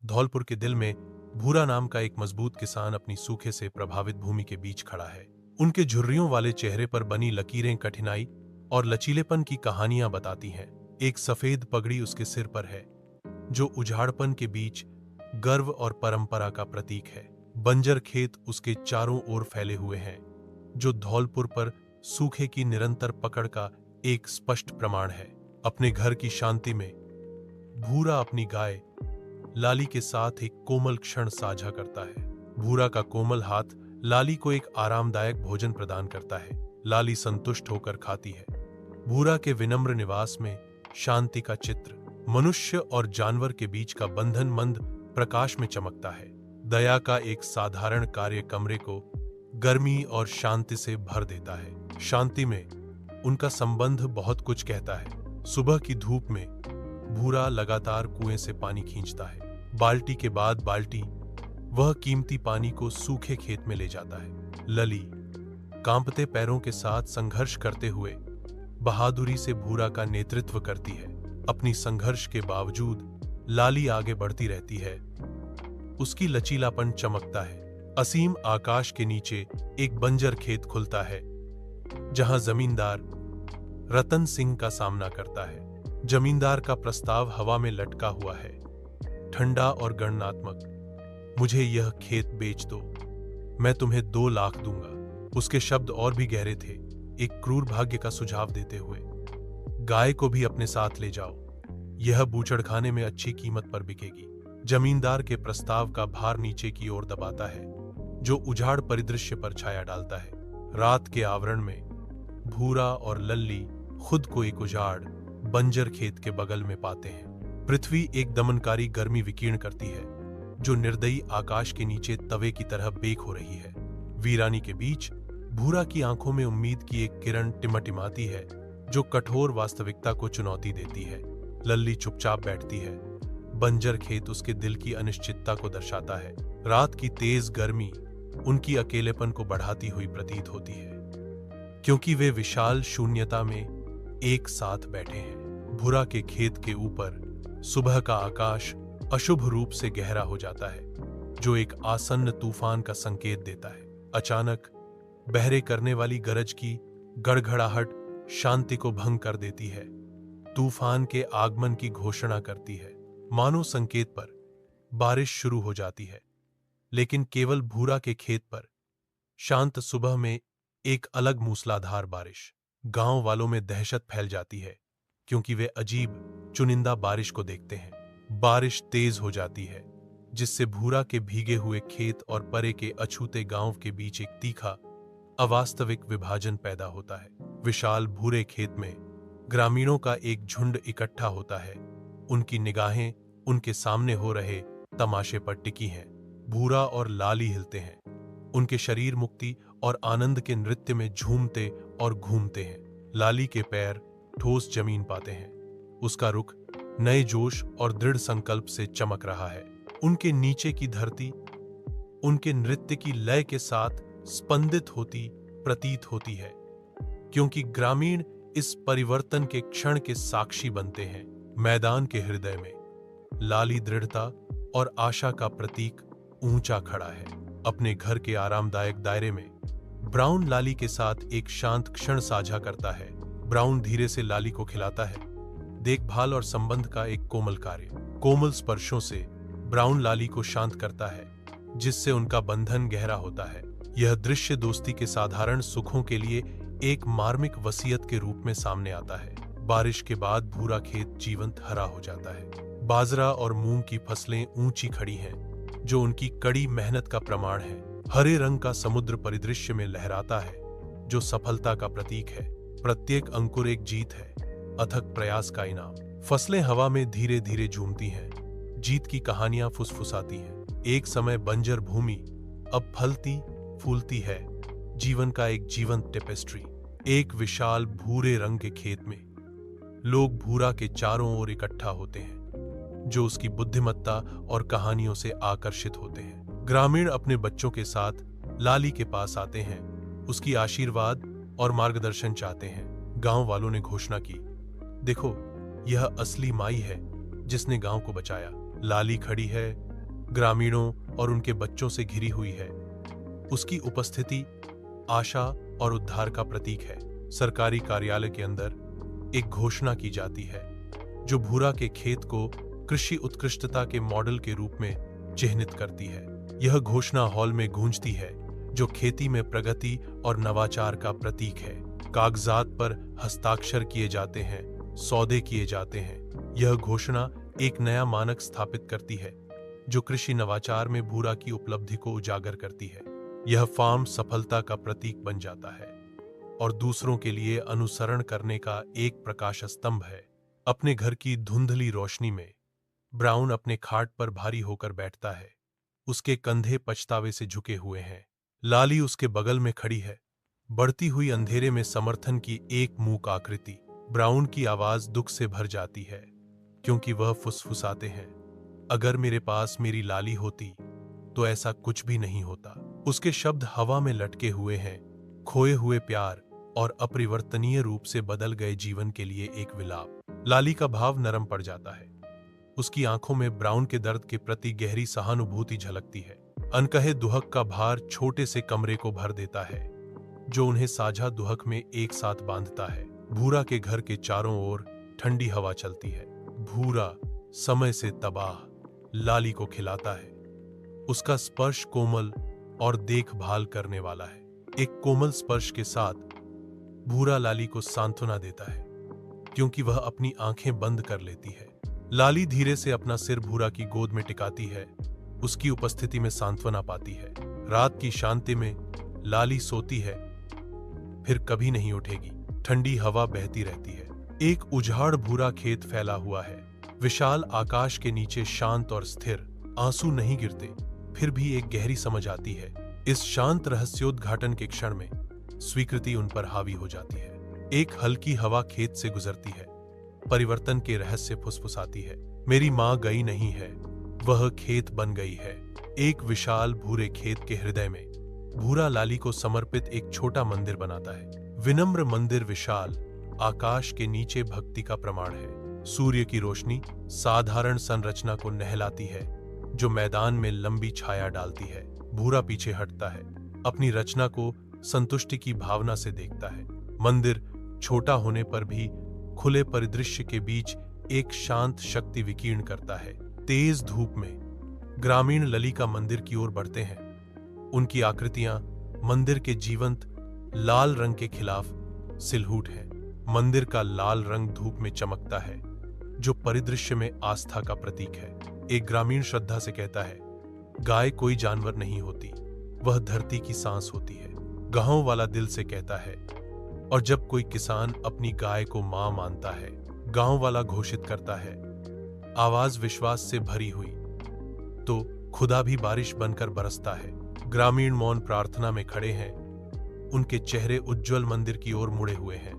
धौलपुर के दिल में भूरा नाम का एक मजबूत किसान अपनी सूखे से प्रभावित भूमि के बीच खड़ा है। उनके झुर्रियों वाले चेहरे पर बनी लकीरें कठिनाई और लचीलेपन की कहानियां बताती हैं। एक सफेद पगड़ी उसके सिर पर है, जो उजाड़पन के बीच गर्व और परंपरा का प्रतीक है। बंजर खेत उसके चारों ओर फैले हुए हैं, जो धौलपुर पर सूखे की निरंतर पकड़ का एक स्पष्ट प्रमाण है। अपने घर की शांति में भूरा अपनी गाय लाली के साथ एक कोमल क्षण साझा करता है। भूरा का कोमल हाथ लाली को एक आरामदायक भोजन प्रदान करता है। लाली संतुष्ट होकर खाती है। भूरा के विनम्र निवास में शांति का चित्र, मनुष्य और जानवर के बीच का बंधन मंद प्रकाश में चमकता है। दया का एक साधारण कार्य कमरे को गर्मी और शांति से भर देता है। शांति में उनका संबंध बहुत कुछ कहता है। सुबह की धूप में भूरा लगातार कुएं से पानी खींचता है। बाल्टी के बाद बाल्टी वह कीमती पानी को सूखे खेत में ले जाता है। लली कांपते पैरों के साथ संघर्ष करते हुए बहादुरी से भूरा का नेतृत्व करती है। अपनी संघर्ष के बावजूद लाली आगे बढ़ती रहती है। उसकी लचीलापन चमकता है। असीम आकाश के नीचे एक बंजर खेत खुलता है, जहां जमींदार रतन सिंह का सामना करता है। जमींदार का प्रस्ताव हवा में लटका हुआ है, ठंडा और गणनात्मक। मुझे यह खेत बेच दो, मैं तुम्हें 2 लाख दूंगा। उसके शब्द और भी गहरे थे, एक क्रूर भाग्य का सुझाव देते हुए। गाय को भी अपने साथ ले जाओ, यह बूचड़खाने में अच्छी कीमत पर बिकेगी। जमींदार के प्रस्ताव का भार नीचे की ओर दबाता है, जो उजाड़ परिदृश्य पर छाया डालता है। रात के आवरण में भूरा और लल्ली खुद को एक उजाड़ बंजर खेत के बगल में पाते हैं। पृथ्वी एक दमनकारी गर्मी विकीर्ण करती है, जो निर्दयी आकाश के नीचे तवे की तरह बेक हो रही है। वीरानी के बीच भूरा की आंखों में उम्मीद की एक किरण टिमटिमाती है, जो कठोर वास्तविकता को चुनौती देती है। लल्ली चुपचाप बैठती है। बंजर खेत उसके दिल की अनिश्चितता को दर्शाता है। रात की तेज गर्मी उनकी अकेलेपन को बढ़ाती हुई प्रतीत होती है, क्योंकि वे विशाल शून्यता में एक साथ बैठे हैं। भूरा के खेत के ऊपर सुबह का आकाश अशुभ रूप से गहरा हो जाता है, जो एक आसन्न तूफान का संकेत देता है। अचानक बहरे करने वाली गरज की गड़गड़ाहट शांति को भंग कर देती है, तूफान के आगमन की घोषणा करती है। मानो संकेत पर बारिश शुरू हो जाती है, लेकिन केवल भूरा के खेत पर शांत सुबह में एक अलग मूसलाधार बारिश। गांव वालों में दहशत फैल जाती है, क्योंकि वे अजीब चुनिंदा बारिश को देखते हैं। बारिश तेज हो जाती है, जिससे भूरा के भीगे हुए खेत और परे के अछूते गांव के बीच एक तीखा अवास्तविक विभाजन पैदा होता है। विशाल भूरे खेत में ग्रामीणों का एक झुंड इकट्ठा होता है। उनकी निगाहें उनके सामने हो रहे तमाशे पर टिकी हैं। भूरा और लाली हिलते हैं, उनके शरीर मुक्ति और आनंद के नृत्य में झूमते और घूमते हैं। लाली के पैर ठोस जमीन पाते हैं। उसका रुख नए जोश और दृढ़ संकल्प से चमक रहा है। उनके नीचे की धरती उनके नृत्य की लय के साथ स्पंदित होती प्रतीत होती है, क्योंकि ग्रामीण इस परिवर्तन के क्षण के साक्षी बनते हैं। मैदान के हृदय में लाली दृढ़ता और आशा का प्रतीक ऊंचा खड़ा है। अपने घर के आरामदायक दायरे में ब्राउन लाली के साथ एक शांत क्षण साझा करता है। ब्राउन धीरे से लाली को खिलाता है, देखभाल और संबंध का एक कोमल कार्य। कोमल स्पर्शों से ब्राउन लाली को शांत करता है, जिससे उनका बंधन गहरा होता है। यह दृश्य दोस्ती के साधारण सुखों के लिए एक मार्मिक वसीयत के रूप में सामने आता है। बारिश के बाद भूरा खेत जीवंत हरा हो जाता है। बाजरा और मूंग की फसलें ऊंची खड़ी हैं, जो उनकी कड़ी मेहनत का प्रमाण है। हरे रंग का समुद्र परिदृश्य में लहराता है, जो सफलता का प्रतीक है। प्रत्येक अंकुर एक जीत है, अथक प्रयास का इनाम। फसलें हवा में धीरे धीरे झूमती हैं, जीत की कहानियां फुसफुसाती हैं। एक समय बंजर भूमि अब फलती फूलती है, जीवन का एक जीवंत टेपेस्ट्री। एक विशाल भूरे रंग के खेत में लोग भूरा के चारों ओर इकट्ठा होते हैं, जो उसकी बुद्धिमत्ता और कहानियों से आकर्षित होते हैं। ग्रामीण अपने बच्चों के साथ लाली के पास आते हैं, उसकी आशीर्वाद और मार्गदर्शन चाहते हैं। गांव वालों ने घोषणा की, देखो, यह असली माई है जिसने गांव को बचाया। लाली खड़ी है, ग्रामीणों और उनके बच्चों से घिरी हुई है। उसकी उपस्थिति आशा और उद्धार का प्रतीक है। सरकारी कार्यालय के अंदर एक घोषणा की जाती है जो भूरा के खेत को कृषि उत्कृष्टता के मॉडल के रूप में चिह्नित करती है। यह घोषणा हॉल में गूंजती है, जो खेती में प्रगति और नवाचार का प्रतीक है। कागजात पर हस्ताक्षर किए जाते हैं, सौदे किए जाते हैं। यह घोषणा एक नया मानक स्थापित करती है जो कृषि नवाचार में भूरा की उपलब्धि को उजागर करती है। यह फार्म सफलता का प्रतीक बन जाता है और दूसरों के लिए अनुसरण करने का एक प्रकाश स्तंभ है। अपने घर की धुंधली रोशनी में ब्राउन अपने खाट पर भारी होकर बैठता है। उसके कंधे पछतावे से झुके हुए हैं। लाली उसके बगल में खड़ी है, बढ़ती हुई अंधेरे में समर्थन की एक मूक आकृति। ब्राउन की आवाज दुख से भर जाती है क्योंकि वह फुसफुसाते हैं, अगर मेरे पास मेरी लाली होती तो ऐसा कुछ भी नहीं होता। उसके शब्द हवा में लटके हुए हैं, खोए हुए प्यार और अपरिवर्तनीय रूप से बदल गए जीवन के लिए एक विलाप। लाली का भाव नरम पड़ जाता है। उसकी आंखों में ब्राउन के दर्द के प्रति गहरी सहानुभूति झलकती है। अनकहे दुहक का भार छोटे से कमरे को भर देता है जो उन्हें साझा दुहक में एक साथ बांधता है। भूरा के घर के चारों ओर ठंडी हवा चलती है। भूरा समय से तबाह लाली को खिलाता है। उसका स्पर्श कोमल और देखभाल करने वाला है। एक कोमल स्पर्श के साथ भूरा लाली को सांत्वना देता है क्योंकि वह अपनी आंखें बंद कर लेती है। लाली धीरे से अपना सिर भूरा की गोद में टिकाती है, उसकी उपस्थिति में सांत्वना पाती है। रात की शांति में लाली सोती है, फिर कभी नहीं उठेगी। ठंडी हवा बहती रहती है। एक उजाड़ भूरा खेत फैला हुआ है। विशाल आकाश के नीचे शांत और स्थिर। आंसू नहीं गिरते, फिर भी एक गहरी समझ आती है। इस शांत रहस्योद्घाटन के क्षण में स्वीकृति उन पर हावी हो जाती है। एक हल्की हवा खेत से गुजरती है, परिवर्तन के रहस्य फुसफुसाती है। मेरी मां गई नहीं है, वह खेत बन गई है। एक विशाल भूरे खेत के हृदय में भूरा लाली को समर्पित एक छोटा मंदिर बनाता है। विनम्र मंदिर, विशाल आकाश के नीचे भक्ति का प्रमाण है। सूर्य की रोशनी साधारण संरचना को नहलाती है जो मैदान में लंबी छाया डालती है। भूरा पीछे हटता है, अपनी रचना को संतुष्टि की भावना से देखता है। मंदिर छोटा होने पर भी खुले परिदृश्य के बीच एक शांत शक्ति विकीर्ण करता है। तेज धूप में ग्रामीण ललिका मंदिर की ओर बढ़ते हैं। उनकी आकृतियां मंदिर के जीवंत लाल रंग के खिलाफ सिलहूट है। मंदिर का लाल रंग धूप में चमकता है जो परिदृश्य में आस्था का प्रतीक है। एक ग्रामीण श्रद्धा से कहता है, गाय कोई जानवर नहीं होती, वह धरती की सांस होती है। गांव वाला दिल से कहता है, और जब कोई किसान अपनी गाय को मां मानता है, गांव वाला घोषित करता है, आवाज विश्वास से भरी हुई, तो खुदा भी बारिश बनकर बरसता है। ग्रामीण मौन प्रार्थना में खड़े हैं, उनके चेहरे उज्जवल मंदिर की ओर मुड़े हुए हैं।